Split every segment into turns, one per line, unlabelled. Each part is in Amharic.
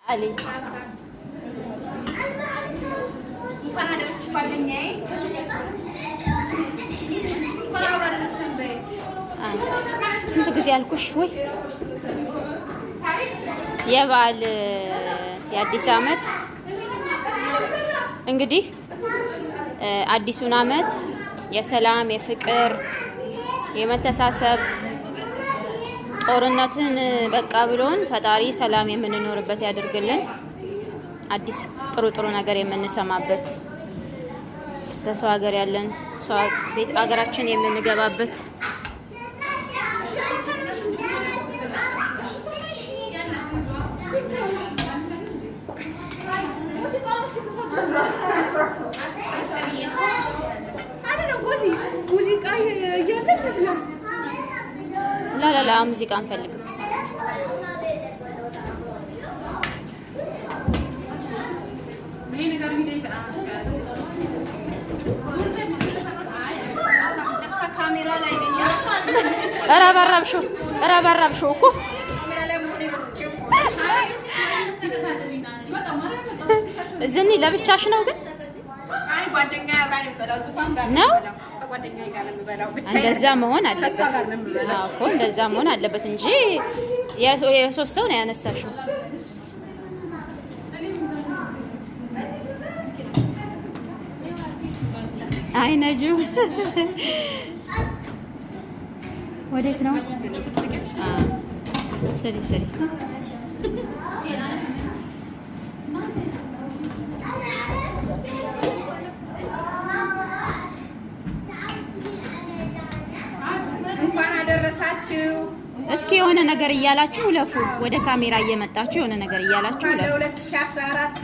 علي ስንት ጊዜ አልኩሽ ወይ የበዓል የአዲስ አመት እንግዲህ አዲሱን አመት የሰላም የፍቅር የመተሳሰብ ጦርነትን በቃ ብሎን ፈጣሪ ሰላም የምንኖርበት ያድርግልን። አዲስ ጥሩ ጥሩ ነገር የምንሰማበት በሰው ሀገር ያለን ሰው ቤት ሀገራችን የምንገባበት ላ ሙዚቃ አንፈልግም። ረባራብሽው እኮ ዝኒ ለብቻሽ ነው ግን ነው እንደዛ መሆን አለበት እኮ እንደዛ መሆን አለበት እንጂ የሶስት ሰው ነው ያነሳሽው። አይ ነጁ ወዴት ነው? ስሪ እስኪ የሆነ ነገር እያላችሁ ለፉ ወደ ካሜራ እየመጣችሁ የሆነ ነገር እያላችሁ ለፉ
2014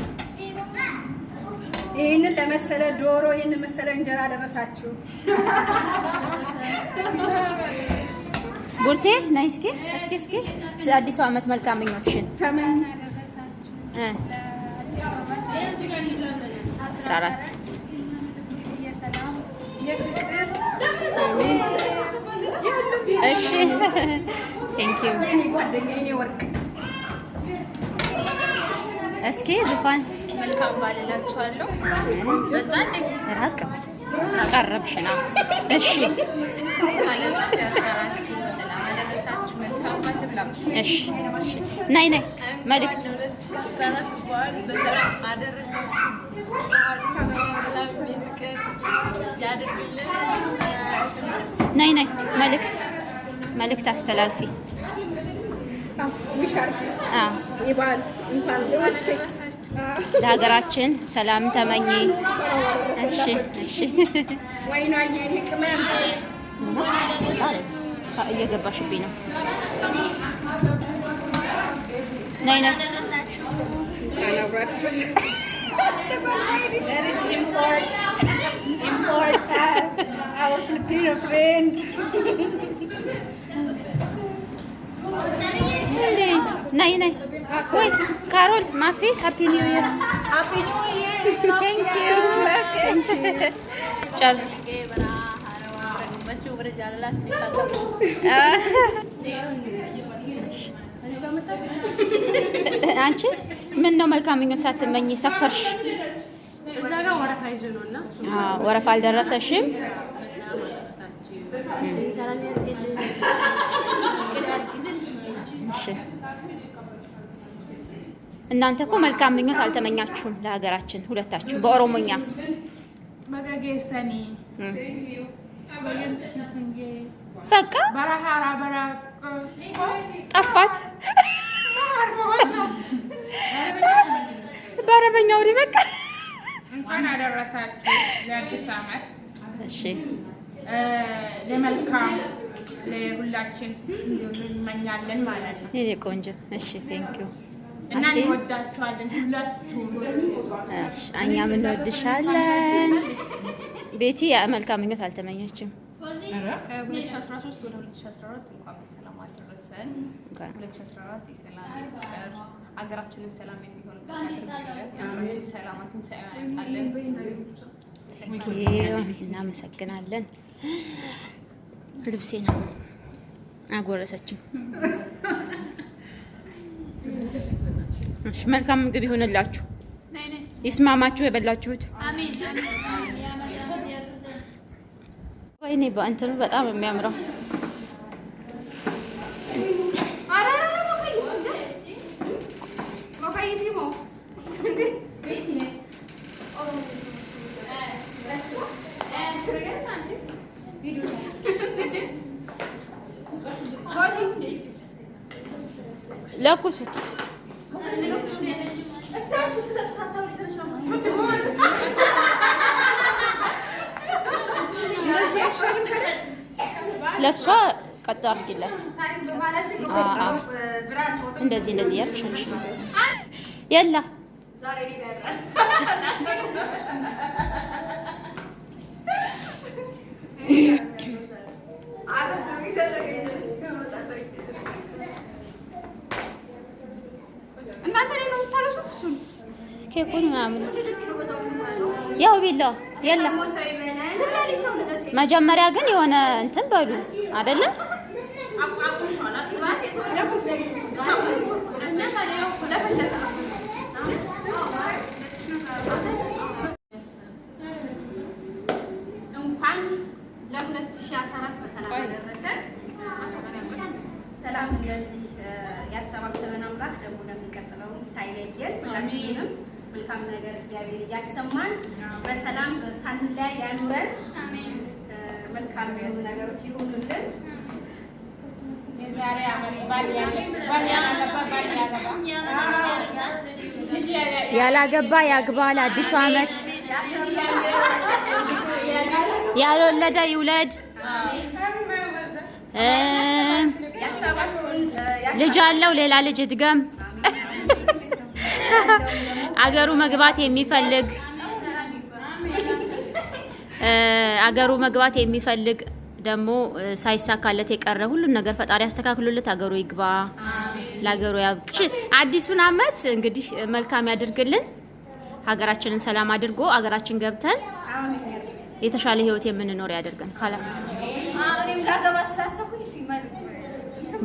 ይሄንን ለመሰለ ዶሮ ይሄንን መሰለ እንጀራ ደረሳችሁ።
ቡርቴ ነይ እስኪ አዲሱ አመት መልካም ምኞትሽን
ተመኝ
ደረሳችሁ 14
የሰላም የፍቅር
እሺ ቴንክ ዩ
የኔ ጓደኛዬ የኔ ወርቅ
እስኪ ዙፋን
መልካም ባልላችኋለሁ። በዛ እንደ
ራቅ ቀረብሽ ነው። እሺ እሺ ነይ መልእክት ነይ መልእክት አስተላልፊ። ለሀገራችን ሰላም ተመኝ። እሺ
ወይኗ የኔ ቅመም
እየገባሽብኝ ነው። ነይ
our Filipino friend.
ነይ ወይ ካሮል ማፊ ሃፒ ኒው ኢየር ቴንክ ዩ ቻው አንቺ ምን ነው መልካም ምኞት ሳትመኝ ሰፈርሽ?
እዛ ጋር ወረፋ ይዤ ነውና
ወረፋ አልደረሰሽም?
ሰላም ያድርግልን፣ ፍቅር ያድርግልን።
እሺ እናንተ እኮ መልካም ምኞት አልተመኛችሁም ለሀገራችን ሁለታችሁ በኦሮሞኛ
መገገሰኒ
በቃ
በረሃራ
ጠፋት በአረበኛው በቃ
እንኳን አደረሳችሁ ለአዲስ አመት።
እሺ
ለመልካም ለሁላችን እንመኛለን ማለት ነው።
የኔ ቆንጆ እሺ ቴንክ ዩ
እና እንወዳችኋለን ሁላችሁም።
እሺ እኛም እንወድሻለን። ቤቲ መልካም ምኞት አልተመኘችም።
ከ2013 ወደ 2014 እንኳን በሰላም አደረሰን። 2014 የሰላም የፍቅር አገራችንን ሰላም የሚሆንበት ያድርግልን። ሰላማትን ያምጣልን።
እናመሰግናለን። ልብሴ ነው አጎረሰችኝ። እሺ መልካም ምግብ ይሁንላችሁ። ይስማማችሁ የበላችሁት።
አሜን።
ወይኔ በእንትኑ በጣም የሚያምረው ለኩሱት። ለሷ ቀጥ አድርጊላት። እንደዚህ ያልሽ የላ ኬኩን ምናምን ያው ቢላ የላ መጀመሪያ ግን የሆነ እንትን በሉ አይደለ?
እንኳን ለ2014 በሰላም አደረሰን። ሰላም እንደዚህ ያሰባሰበን አምላክ ደግሞ ለሚቀጥለው ሳይለየን ሁላችንም መልካም ነገር እግዚአብሔር ያሰማን፣ በሰላም ሳንለያይ ያኑረን። አሜን። መልካም ነገሮች ይሁኑልን።
የዛሬ አመት
ያላገባ ያግባ። ለአዲሱ አመት ያልወለደ ይውለድ። ልጅ አለው ሌላ ልጅ እድገም። አገሩ መግባት የሚፈልግ ደግሞ ሳይሳካለት የቀረ ሁሉን ነገር ፈጣሪ ያስተካክሉለት። አገሩ ይግባ፣ ለአገሩ ያብቃ። አዲሱን አመት እንግዲህ መልካም ያድርግልን። ሀገራችንን ሰላም አድርጎ አገራችን ገብተን የተሻለ ህይወት የምንኖር ያደርገን። ካላስ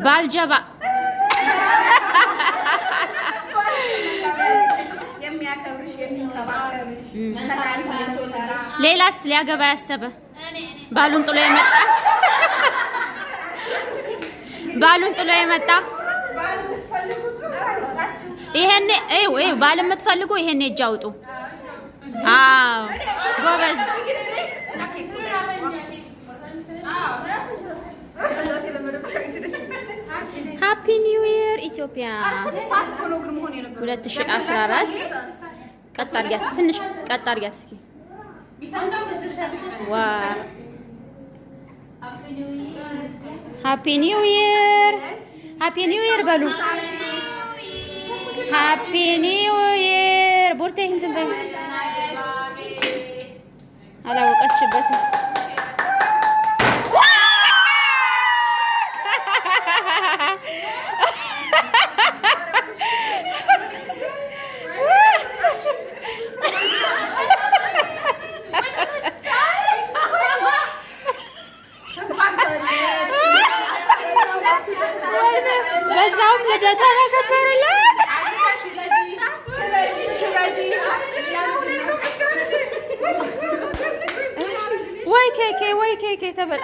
ባልጀባ ሌላስ ሊያገባ ያሰበ ባሉን ጥሎ የመጣ ይሄኔ ባል የምትፈልጉ ይሄኔ እጅ አውጡ። አዎ ጎበዝ። ሃፒ ኒው ኢየር ኢትዮጵያ 2014። ቀጥ አድርጊያት፣ ትንሽ ቀጥ አድርጊያት እስኪ። ዋ ሃፒ ኒው ኢየር በሉ። ሃፒ ኒው ኢየር ቦርቴ እንትን በይ። አላወቀችበትም። በዛውም ልደቷ ተከበረላት። ወይ ኬኬ ተበላ።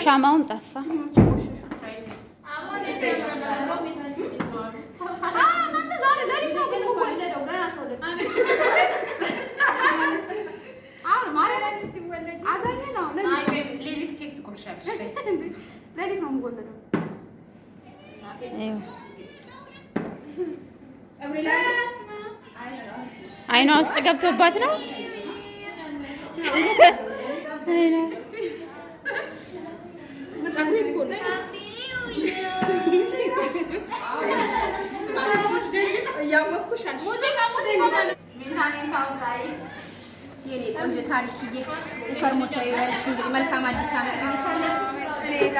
ሻማውም ጠፋ። አይኗ ውስጥ ገብቶባት ነው። መልካም አዲስ ዓመት ይሁንልሽ።